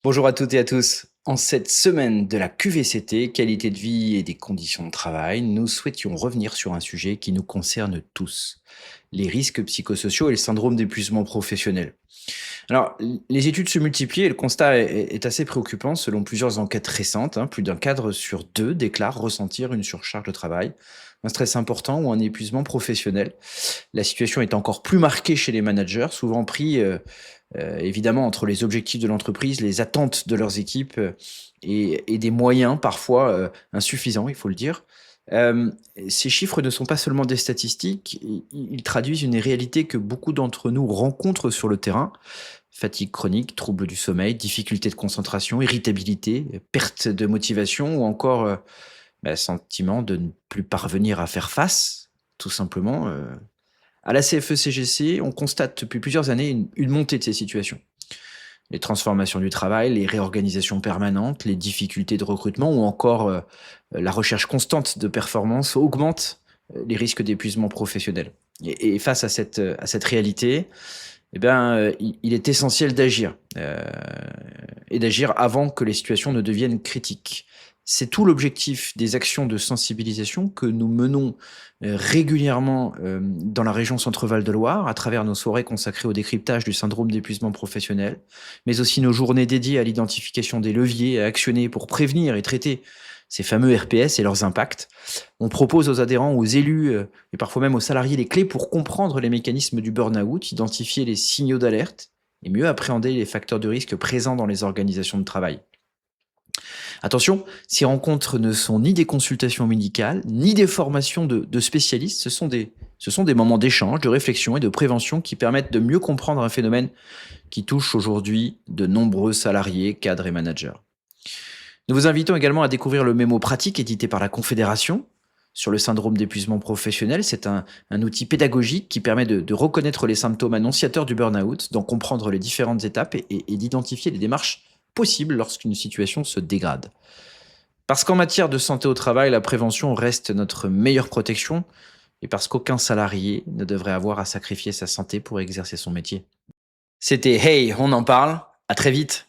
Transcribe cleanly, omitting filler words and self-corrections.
Bonjour à toutes et à tous. En cette semaine de la QVCT, qualité de vie et des conditions de travail, nous souhaitions revenir sur un sujet qui nous concerne tous, les risques psychosociaux et le syndrome d'épuisement professionnel. Alors, les études se multiplient et le constat est assez préoccupant selon plusieurs enquêtes récentes. Plus d'un cadre sur deux déclare ressentir une surcharge de travail, un stress important ou un épuisement professionnel. La situation est encore plus marquée chez les managers, souvent pris évidemment entre les objectifs de l'entreprise, les attentes de leurs équipes et des moyens parfois insuffisants, il faut le dire. Ces chiffres ne sont pas seulement des statistiques, ils traduisent une réalité que beaucoup d'entre nous rencontrent sur le terrain. Fatigue chronique, troubles du sommeil, difficultés de concentration, irritabilité, perte de motivation ou encore sentiment de ne plus parvenir à faire face, tout simplement. À la CFE-CGC, on constate depuis plusieurs années une montée de ces situations. Les transformations du travail, les réorganisations permanentes, les difficultés de recrutement ou encore la recherche constante de performance augmentent les risques d'épuisement professionnel. Et face à cette réalité, il est essentiel d'agir et d'agir avant que les situations ne deviennent critiques. C'est tout l'objectif des actions de sensibilisation que nous menons régulièrement dans la région Centre-Val de Loire, à travers nos soirées consacrées au décryptage du syndrome d'épuisement professionnel, mais aussi nos journées dédiées à l'identification des leviers à actionner pour prévenir et traiter ces fameux RPS et leurs impacts. On propose aux adhérents, aux élus et parfois même aux salariés les clés pour comprendre les mécanismes du burn-out, identifier les signaux d'alerte et mieux appréhender les facteurs de risque présents dans les organisations de travail. Attention, ces rencontres ne sont ni des consultations médicales, ni des formations de spécialistes, ce sont des moments d'échange, de réflexion et de prévention qui permettent de mieux comprendre un phénomène qui touche aujourd'hui de nombreux salariés, cadres et managers. Nous vous invitons également à découvrir le mémo pratique édité par la Confédération sur le syndrome d'épuisement professionnel. C'est un outil pédagogique qui permet de reconnaître les symptômes annonciateurs du burn-out, d'en comprendre les différentes étapes et d'identifier les démarches possibles lorsqu'une situation se dégrade. Parce qu'en matière de santé au travail, la prévention reste notre meilleure protection et parce qu'aucun salarié ne devrait avoir à sacrifier sa santé pour exercer son métier. C'était Hey, on en parle. À très vite.